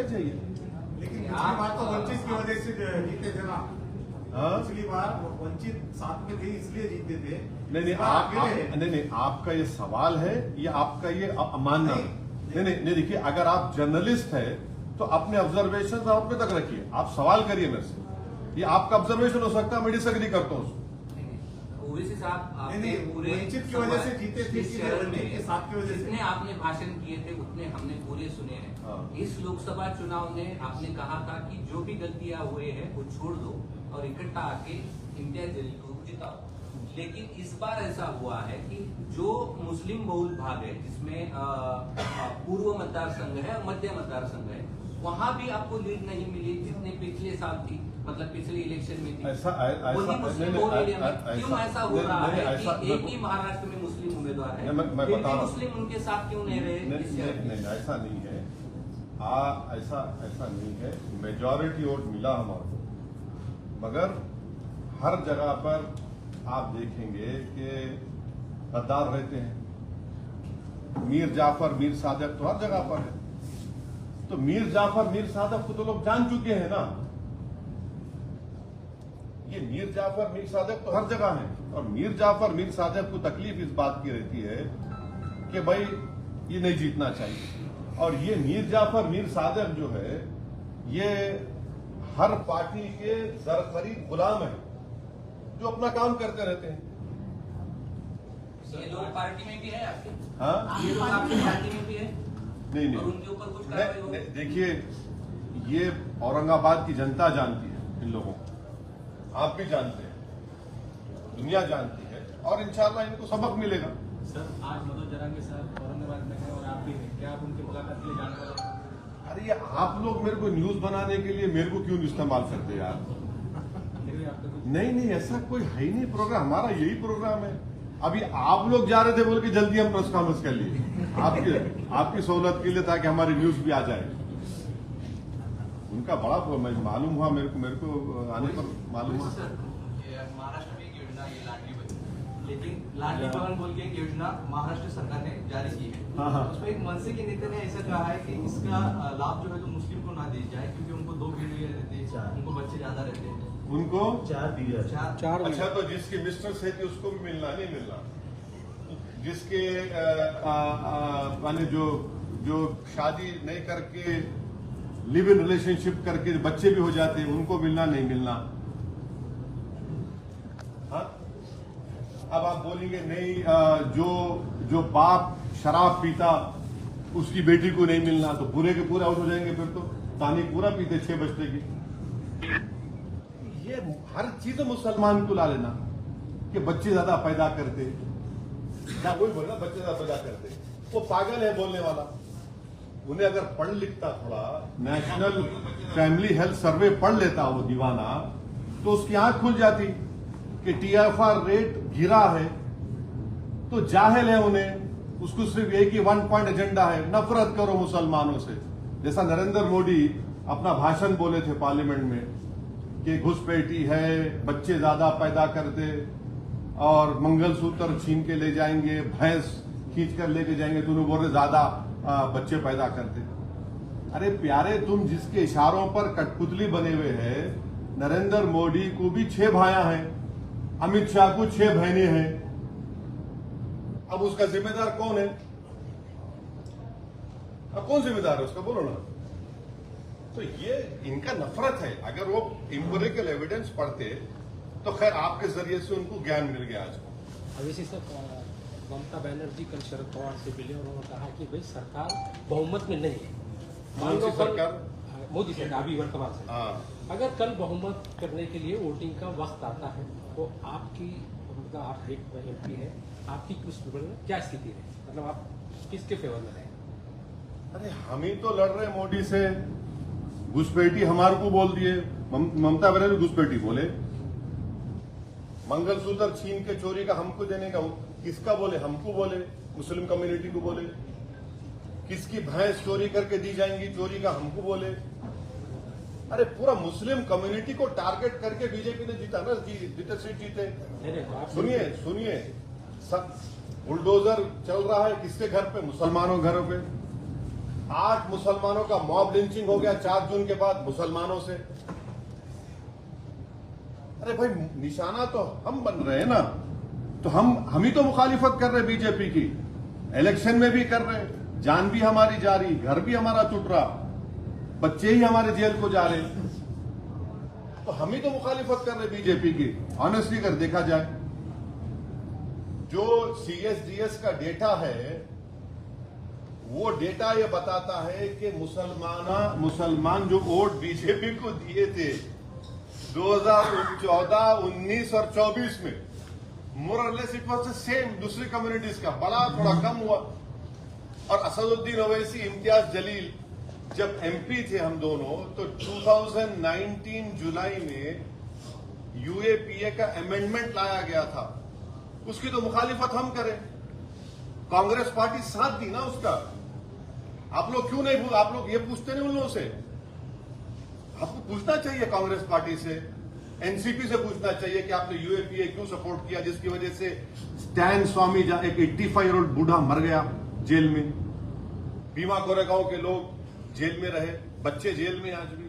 चाहिए। लेकिन पिछली बार तो वंचित की वजह से जीते थे ना। पिछली बार वंचित साथ में थे इसलिए जीते थे। नहीं, आपका ये सवाल है या आपका ये मानना? नहीं, देखिए, अगर आप जर्नलिस्ट है तो अपने ऑब्जर्वेशन आप अपने तक रखिए, आप सवाल करिए मेरे से। ये आपका ऑब्जर्वेशन हो सकता है, मैं डिसएग्री करता हूँ। ओवैसी साहब, आपने पूरे वंचित की वजह से जीते थे, वंचित के साथ की वजह से जितने आपने भाषण किए थे उतने हमने पूरे सुने हैं। इस लोकसभा चुनाव में आपने कहा था कि जो भी गलतियां हुए हैं वो छोड़ दो और इकट्ठा आके इंडिया दिल्ली को जिताओ। लेकिन इस बार ऐसा हुआ है कि जो मुस्लिम बहुल भाग है, जिसमें पूर्व मतदार संघ है और मध्य मतदार संघ है, वहां भी आपको लीड नहीं मिली जितने पिछले साल थी, मतलब पिछले इलेक्शन में थी। क्यों ऐसा हो रहा है कि एक ही महाराष्ट्र में मुस्लिम उम्मीदवार है, फिर भी मुस्लिम उनके साथ क्यों नहीं रहे? नहीं, ऐसा नहीं है। ऐसा नहीं है। मेजॉरिटी वोट मिला हमारे को, मगर हर जगह पर आप देखेंगे कि गद्दार रहते हैं। मीर जाफर, मीर सादक तो हर जगह पर है। तो मीर जाफर, मीर सादक को तो लोग जान चुके हैं ना। ये मीर जाफर, मीर सादक तो हर जगह है। और मीर जाफर, मीर सादक को तकलीफ इस बात की रहती है कि भाई ये नहीं जीतना चाहिए। और ये मीर जाफर, मीर सादक जो है, ये हर पार्टी के जरखरीद गुलाम है जो अपना काम करते रहते हैं। ये लोग पार्टी में भी है आपके? हाँ, ये लोग आपकी पार्टी में भी है? नहीं, और उनके ऊपर कुछ कार्रवाई होगी? देखिए, ये औरंगाबाद की जनता जानती है इन लोगों को, आप भी जानते हैं, दुनिया जानती है, और इंशाल्लाह इनको सबक मिलेगा। सर, आज मनोज जरांगे साहब औरंगाबाद में है और आप भी हैं, क्या आप उनकी मुलाकात के लिए जाने वाले हैं? अरे ये आप लोग मेरे को न्यूज बनाने के लिए मेरे को क्यों इस्तेमाल करते यार? नहीं, ऐसा कोई है ही नहीं प्रोग्राम। हमारा यही प्रोग्राम है। अभी आप लोग जा रहे थे बोल के जल्दी हम प्रेस कॉन्फ्रेंस कर लिए आपकी सहूलत के लिए, ताकि हमारी न्यूज भी आ जाए। उनका बड़ा मालूम हुआ मेरे को आने पर मालूम हुआ। महाराष्ट्र में एक योजना ये लाडली बहन, लेकिन लाडली बहन बोल के एक योजना महाराष्ट्र सरकार ने जारी की है। हाँ। उसमें एक मनसे के नेता ने ऐसा कहा है कि इसका लाभ जो है तो मुस्लिम को ना दी जाए, क्योंकि उनको 2 बीवी रहती है, उनको बच्चे ज्यादा रहते हैं, उनको 4 बीवी। अच्छा, तो जिसकी मिस्ट्रेस है उसको भी मिलना नहीं मिलना, जिसके माने जो शादी नहीं करके लिव इन रिलेशनशिप करके बच्चे भी हो जाते हैं, उनको मिलना नहीं मिलना। हाँ, अब आप बोलेंगे नहीं, जो बाप शराब पीता उसकी बेटी को नहीं मिलना, तो पूरे के पूरे आउट हो जाएंगे। फिर तो पानी पूरा पीते 6 बजते की। ये हर चीज मुसलमान को ला लेना कि बच्चे ज्यादा पैदा करते, क्या वही बोलना, बच्चे ज्यादा पैदा करते। वो पागल है बोलने वाला। उन्हें अगर पढ़ लिखता, थोड़ा नेशनल फैमिली हेल्थ सर्वे पढ़ लेता वो दीवाना, तो उसकी आंख खुल जाती कि TFR रेट गिरा है। तो जाहिल है उन्हें, उसको सिर्फ एक ही 1 पॉइंट एजेंडा है, नफरत करो मुसलमानों से। जैसा नरेंद्र मोदी अपना भाषण बोले थे पार्लियामेंट में कि घुसपैठी है, बच्चे ज्यादा पैदा करते और मंगलसूत्र छीन के ले जाएंगे, भैंस खींच कर लेके जाएंगे, तो उन्हें बोल रहे ज्यादा बच्चे पैदा करते। अरे प्यारे, तुम जिसके इशारों पर कठपुतली बने हुए हैं, नरेंद्र मोदी को भी 6 भाइयां हैं, अमित शाह को 6 बहनें हैं। अब उसका जिम्मेदार कौन है? अब कौन जिम्मेदार है उसका, बोलो ना। तो ये इनका नफरत है। अगर वो एम्पिरिकल एविडेंस पढ़ते तो खैर आपके जरिए से उनको ज्ञान मिल गया आज को। अब इसी से ममता बनर्जी कल शरद पवार से मिले और उन्होंने कहा कि भाई सरकार बहुमत में नहीं है। कौन सी सरकार? मोदी सरकार, अभी वर्तमान सरकार। हाँ, अगर कल बहुमत करने के लिए वोटिंग का वक्त आता है तो आपकी, मतलब आप एक MP है, आपकी क्या स्थिति है? मतलब आप किसके फेवर में रहें? अरे हम ही तो लड़ रहे हैं मोदी से। घुसपैठी हमारे को बोल दिए, ममता बनर्जी घुसपैठी बोले। मंगलसूत्र छीन के चोरी का हमको देने का किसका बोले? हमको बोले, मुस्लिम कम्युनिटी को बोले। किसकी भैंस चोरी करके दी जाएंगी, चोरी का हमको बोले। अरे पूरा मुस्लिम कम्युनिटी को टारगेट करके बीजेपी ने जीता ना, जितने सीट जीते। सुनिए सब बुलडोजर चल रहा है किसके घर पे? मुसलमानों घरों पे। 8 मुसलमानों का मॉब लिंचिंग हो गया 4 जून के बाद मुसलमानों से। अरे भाई निशाना तो हम बन रहे हैं ना, तो हम ही तो मुखालिफत कर रहे बीजेपी की, इलेक्शन में भी कर रहे, जान भी हमारी जा रही, घर भी हमारा टूट रहा, बच्चे ही हमारे जेल को जा रहे, तो हम ही तो मुखालिफत कर रहे बीजेपी की। ऑनेस्टली अगर देखा जाए, जो CSDS का डेटा है, वो डेटा ये बताता है कि मुसलमान जो वोट बीजेपी को दिए थे 2014, 19 और 24 में, मोर और less it was the same दूसरी कम्युनिटीज का, बड़ा थोड़ा कम हुआ। और असदुद्दीन ओवैसी, इम्तियाज जलील जब MP थे हम दोनों, तो 2019 जुलाई में UAPA का अमेंडमेंट लाया गया था, उसकी तो मुखालिफत हम करें, कांग्रेस पार्टी साथ दी ना उसका। आप लोग क्यों नहीं, आप लोग ये पूछते नहीं उन लोगों से? आपको पूछना चाहिए कांग्रेस पार्टी से, NCP से पूछना चाहिए कि आपने UAPA क्यों सपोर्ट किया, जिसकी वजह से स्टैन स्वामी, एक 85-year-old बूढ़ा मर गया जेल में, भीमा कोरेगांव के लोग जेल में रहे, बच्चे जेल में आज भी।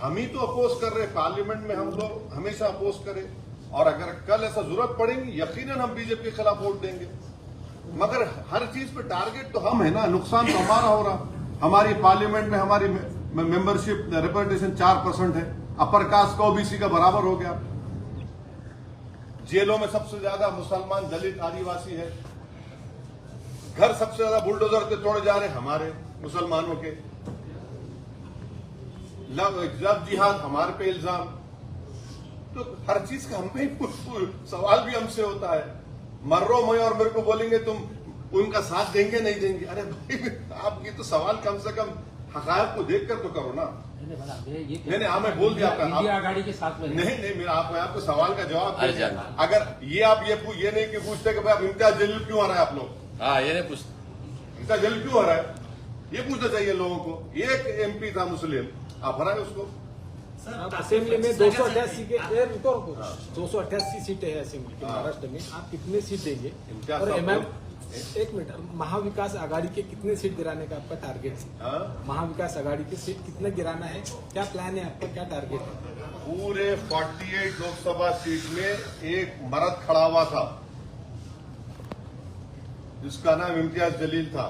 हम ही तो अपोज कर रहे, पार्लियामेंट में हम लोग हमेशा अपोज करें, और अगर कल ऐसा जरूरत पड़ेगी यकीनन हम बीजेपी के खिलाफ वोट देंगे, मगर हर चीज पे टारगेट तो हम है ना, नुकसान तो हमारा हो रहा। हमारी पार्लियामेंट में हमारी मेंबरशिप रिप्रेजेंटेशन 4% है, अपर कास्ट का OBC का बराबर हो गया, जेलों में सबसे ज्यादा मुसलमान, दलित, आदिवासी है, घर सबसे ज्यादा बुलडोजर के तोड़े जा रहे हमारे मुसलमानों के, लव जिहाद हमारे पे इल्जाम, तो हर चीज का हम पे ही सवाल भी हमसे होता है। मर्रो मैं और मेरे को बोलेंगे तुम उनका साथ देंगे नहीं देंगे, अरे भाई आपकी तो सवाल कम से कम हकायक को देखकर तो करो ना। नहीं हाँ, मैं बोल दिया आपका, इंडिया आघाड़ी के साथ में नहीं मेरा आपको सवाल का जवाब दे, अगर ये आप ये नहीं कि पूछते कि भाई आप इम्तियाज जलील क्यों आ रहा है, आप लोग ये नहीं पूछते इम्तियाज जलील क्यों आ रहा है, ये पूछना चाहिए लोगों को। एक MP था मुस्लिम, आप हराए उसको। असेंबली में 288 सीटें, 288 सीटें हैं असेंबली के महाराष्ट्र में, आप कितने सीट देंगे? और एक मिनट, महाविकास आघाड़ी के कितने सीट गिराने का आपका टारगेट है? महाविकास आघाड़ी की सीट कितने गिराना है, क्या प्लान है आपका, क्या टारगेट है? पूरे 48 लोकसभा सीट में एक मर्द खड़ा हुआ था जिसका नाम इम्तियाज जलील था,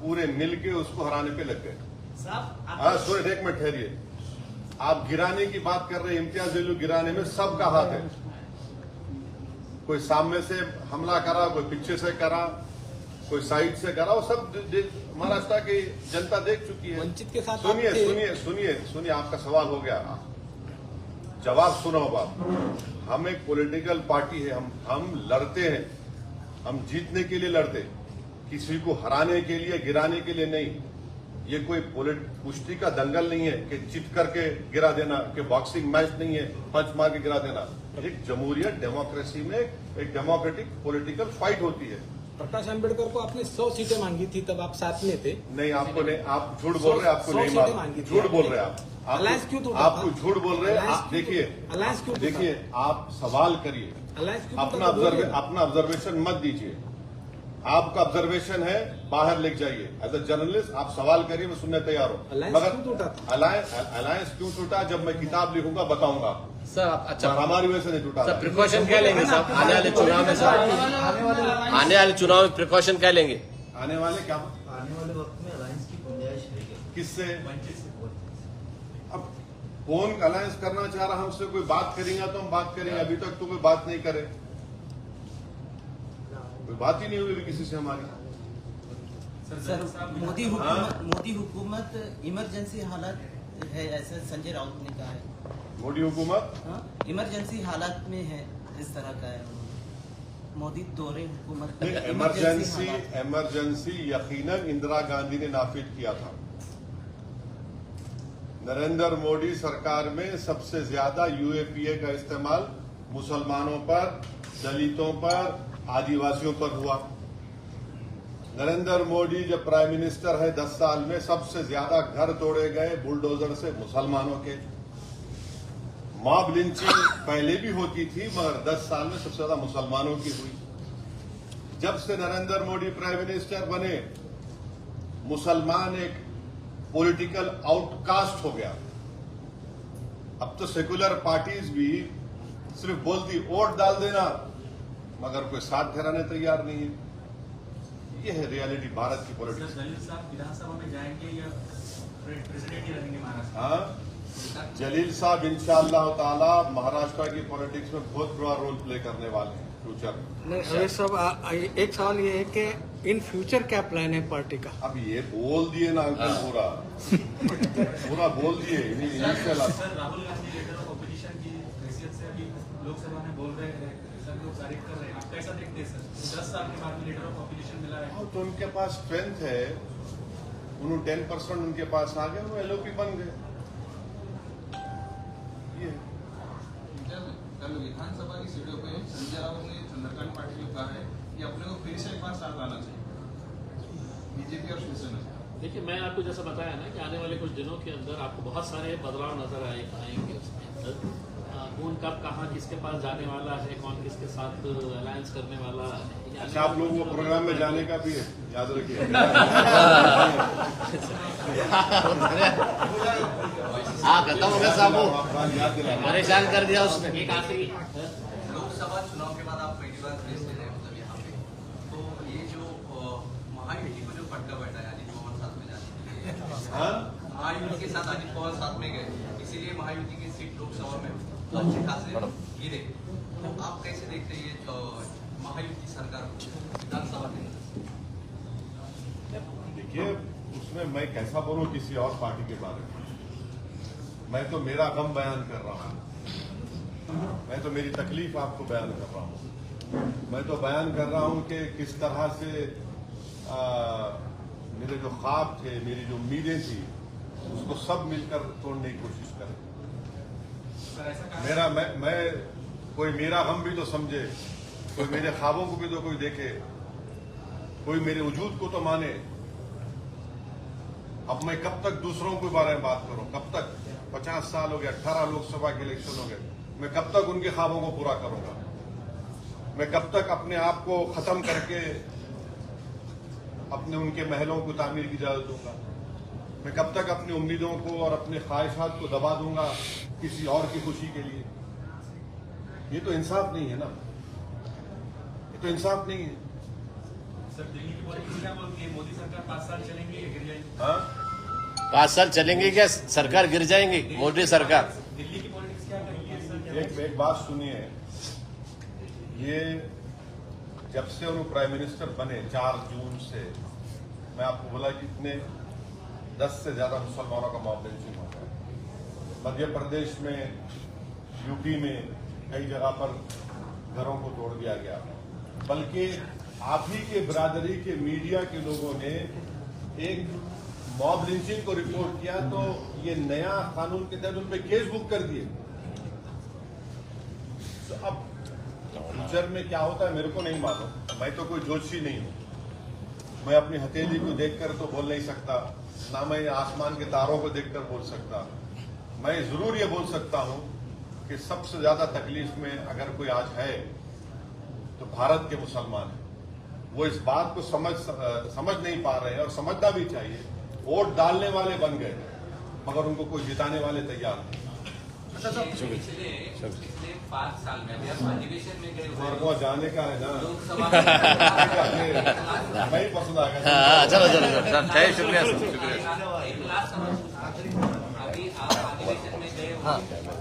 पूरे मिलके उसको हराने पे लग गए। सॉरी एक मिनट ठहरिए, आप गिराने की बात कर रहे हैं, इम्तियाज जलील गिराने में सबका हाथ है, कोई सामने से हमला करा, कोई पीछे से करा, कोई साइड से करा, वो सब महाराष्ट्र की जनता देख चुकी है। वंचित के साथ सुनिए आपका सवाल हो गया, जवाब सुनो बात। हम एक पॉलिटिकल पार्टी है, हम लड़ते हैं, हम जीतने के लिए लड़ते, किसी को हराने के लिए, गिराने के लिए नहीं। ये कोई कुश्ती का दंगल नहीं है कि चिट करके गिरा देना, कि बॉक्सिंग मैच नहीं है पंच मार के गिरा देना। एक जमहूरियत, डेमोक्रेसी में एक डेमोक्रेटिक पॉलिटिकल फाइट होती है। प्रकाश आंबेडकर को आपने 100 सीटें मांगी थी, तब आप साथ में थे। नहीं, आपको नहीं, आप झूठ बोल रहे हैं, आपको नहीं मांगी, झूठ बोल रहे हैं आप, अलायंस क्यों टूटा? आपको झूठ बोल रहे हैं। देखिए अलायंस क्यों? देखिए, आप सवाल करिए, अपना ऑब्जर्वेशन मत दीजिए। आपका ऑब्जर्वेशन है, बाहर लेके जाइए। एज अ जर्नलिस्ट आप सवाल करिए, मैं सुनने तैयार हूँ। मगर अलायंस क्यों टूटा, जब मैं किताब लिखूंगा बताऊंगा सर। अच्छा, हमारी वजह से नहीं टूटा। सर प्रिकॉशन क्या लेंगे साहब आने वाले चुनाव में? सर आने वाले चुनाव में प्रिकॉशन क्या लेंगे? आने वाले वक्त में अलायंस की गुंजाइश है किससे? अब कौन अलायंस करना चाह रहा, हमसे कोई बात करेंगे तो हम बात करेंगे। अभी तक तो कोई बात नहीं करे, कोई बात ही नहीं हुई किसी से हमारी। सर मोदी हुकूमत इमरजेंसी हालत है, ऐसा संजय राउत ने कहा है। मोदी हुकूमत इमरजेंसी हालत में है, इस तरह का है मोदी दौरे हुकूमत। इमरजेंसी यकीनन इंदिरा गांधी ने नाफिज किया था। नरेंद्र मोदी सरकार में सबसे ज्यादा UAPA का इस्तेमाल मुसलमानों पर, दलितों पर, आदिवासियों पर हुआ। नरेंद्र मोदी जब प्राइम मिनिस्टर है 10 साल में सबसे ज्यादा घर तोड़े गए बुलडोजर से मुसलमानों के। मॉब लिंचिंग पहले भी होती थी, मगर 10 साल में सबसे ज्यादा मुसलमानों की हुई। जब से नरेंद्र मोदी प्राइम मिनिस्टर बने, मुसलमान एक पॉलिटिकल आउटकास्ट हो गया। अब तो सेकुलर पार्टीज भी सिर्फ बोलती वोट डाल देना, मगर कोई साथ ठहराने तैयार नहीं है। ये है रियलिटी भारत की पॉलिटिक्स। जलील साहब विधानसभा में जाएंगे या प्रेसिडेंट ही रहेंगे महाराष्ट्र? हाँ, जलील साहब इंशाअल्लाह ताला महाराष्ट्र की पॉलिटिक्स में बहुत बड़ा रोल प्ले करने वाले हैं फ्यूचर में। नहीं, रमेश साहब, एक सवाल ये है कि इन फ्यूचर क्या प्लान है पार्टी का? अब ये बोल दिए ना अंकल, पूरा बोल दिए। Sir, Rahul Gandhi leader of opposition की हैसियत से अभी लोकसभा में बोल रहे हैं, सब लोग तारीफ कर रहे हैं, आप कैसा देखते हैं सर? 10 साल के बाद लीडर ऑफ ऑपोजिशन मिला है तो उनके पास स्ट्रेंथ है, उन्होंने 10% उनके पास आ गए, वो एलओपी बन गए। ये कल विधानसभा की सीटों पे संजय राउत ने चंद्रकांत पाटिल को कहा है कि अपने को फिर से एक बार साथ आना चाहिए बीजेपी और शिवसेना। देखिए, मैं आपको जैसा बताया ना कि आने वाले कुछ दिनों के अंदर आपको बहुत सारे बदलाव नजर आएंगे उसके अंदर। कौन कब कहाँ किसके पास जाने वाला है, कौन किसके साथ अलायंस करने वाला है। अच्छा, आप लोगों को प्रोग्राम में जाने का भी है, याद रखिए। हाँ, खत्म हो गया साहब, याद दिला। परेशान कर दिया उसने। एक आखिरी लोकसभा चुनाव के बाद आप पहली बार प्रेस ले रहे हैं, मतलब यहाँ पे, तो ये जो महायुति को जो फटका बैठा है, अजित पवार साथ में जाने के लिए, महायुति के साथ अजित पवार साथ में गए, इसीलिए महायुति की सीट लोकसभा में अच्छे खासे गिरे। तो आप कैसे देखते हैं ये महायुति सरकार विधानसभा के अंदर? देखिए, उसमें मैं कैसा बोलूं किसी और पार्टी के बारे में। मैं तो मेरा गम बयान कर रहा हूं, मैं तो मेरी तकलीफ आपको बयान कर रहा हूं। मैं तो बयान कर रहा हूं कि किस तरह से मेरे जो ख्वाब थे, मेरी जो उम्मीदें थी, उसको सब मिलकर तोड़ने की कोशिश करें। मैं कोई मेरा गम भी तो समझे, कोई मेरे ख्वाबों को भी तो कोई देखे, कोई मेरे वजूद को तो माने। अब मैं कब तक दूसरों के बारे में बात करूं? कब तक? 50 साल हो गए, 18 लोकसभा के इलेक्शन हो गए, मैं कब तक उनके ख्वाबों को पूरा करूंगा? मैं कब तक अपने आप को खत्म करके अपने उनके महलों को तामीर की इजाजत दूंगा? मैं कब तक अपनी उम्मीदों को और अपने ख्वाहिशात को दबा दूंगा किसी और की खुशी के लिए? ये तो इंसाफ नहीं है ना, ये तो इंसाफ नहीं है। सर, दिल्ली की पॉलिटिक्स क्या बोलती है? मोदी सरकार 5 साल चलेंगी या गिर जाएगी? हाँ, 5 साल चलेंगे क्या? सरकार गिर जाएंगी मोदी सरकार? दिल्ली की पॉलिटिक्स क्या करेगी सर? एक बात सुनिए, ये जब से उन्होंने प्राइम मिनिस्टर बने 4 जून से, मैं आपको बोला कि इतने 10 से ज्यादा मुसलमानों का मॉब लिंचिंग हो गया। मध्य प्रदेश में, यूपी में कई जगह पर घरों को तोड़ दिया गया, बल्कि आप ही के बिरादरी के मीडिया के लोगों ने एक मॉब लिंचिंग को रिपोर्ट किया, तो ये नया कानून के तहत उन पर केस बुक कर दिए। तो अब फ्यूचर में क्या होता है मेरे को नहीं मालूम, मैं तो कोई ज्योतिषी नहीं हूं। मैं अपनी हथेली को देखकर तो बोल नहीं सकता, ना मैं आसमान के तारों को देखकर बोल सकता। मैं जरूर ये बोल सकता हूं कि सबसे ज्यादा तकलीफ में अगर कोई आज है तो भारत के मुसलमान हैं। वो इस बात को समझ नहीं पा रहे हैं, और समझना भी चाहिए। वोट डालने वाले बन गए, मगर उनको कोई जिताने वाले तैयार नहीं। पिछले 5 साल में अभी आप अधिवेशन में गए मेरे को जाने का है ना, लोकसभा मैं ही पसंद आ गया। चलो सर, शुक्रिया सर, शुक्रिया। एक लाख सवाल, अभी आप अधिवेशन में गए हो,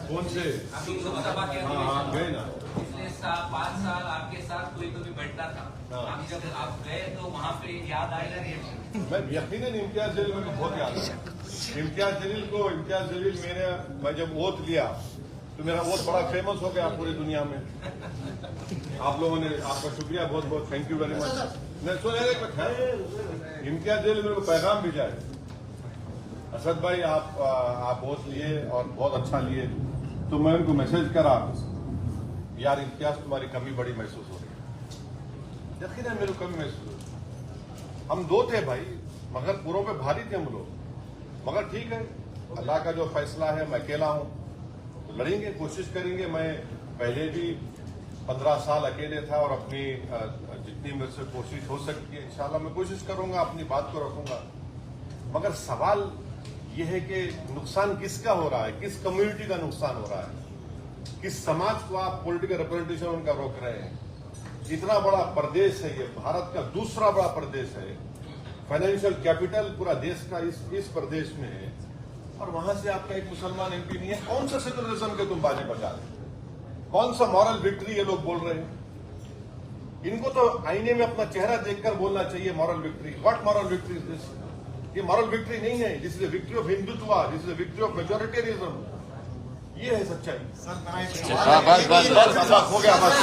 कौन से? अभी लोकसभा के हाँ, गए ना। पिछले 5 साल आपके साथ कोई तो भी बैठता था, अभी जब आप गए तो वहाँ पे याद आएगा रिएक्शन? मैं यकीनन इम्तियाज जलील मेरे को बहुत याद है। इम्तियाज जलील मैं जब वोट लिया तो मेरा वोट बड़ा फेमस हो गया पूरी दुनिया में। आप लोगों ने, आपका शुक्रिया, बहुत बहुत thank you very much. Imtiaz Jaleel मेरे को पैगाम भेजा है, असद भाई आप वोट लिए और बहुत अच्छा लिए। तो मैं उनको मैसेज करा, यार इम्तियाज तुम्हारी कमी बड़ी महसूस हो रही है। यकीनन मेरे को कमी महसूस हो रही। हम 2 थे भाई, मगर पूरों पे भारी थे हम लोग, मगर ठीक है, अल्लाह का जो फैसला है। मैं अकेला हूं तो लड़ेंगे, कोशिश करेंगे। मैं पहले भी 15 साल अकेले था और अपनी जितनी मेरे से कोशिश हो सकती है इंशाल्लाह मैं कोशिश करूंगा, अपनी बात को रखूंगा। मगर सवाल यह है कि नुकसान किसका हो रहा है, किस कम्युनिटी का नुकसान हो रहा है, किस समाज को आप पॉलिटिकल रिप्रेजेंटेशन उनका रोक रहे हैं। इतना बड़ा प्रदेश है ये, भारत का दूसरा बड़ा प्रदेश है, फाइनेंशियल कैपिटल पूरा देश का इस प्रदेश में है, और वहां से आपका एक मुसलमान एमपी नहीं है। कौन सा सेकुलरिज्म के तुम बाजी बजा रहे हैं? कौन सा मॉरल विक्ट्री ये लोग बोल रहे हैं? इनको तो आईने में अपना चेहरा देखकर बोलना चाहिए moral victory. What moral victory is this? ये मॉरल विक्ट्री नहीं है, this is victory of Hindutva, this is victory of majoritarianism. ये है सच्चाई। बस हो गया, बस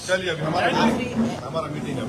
चलिए, अभी हमारा मीटिंग है।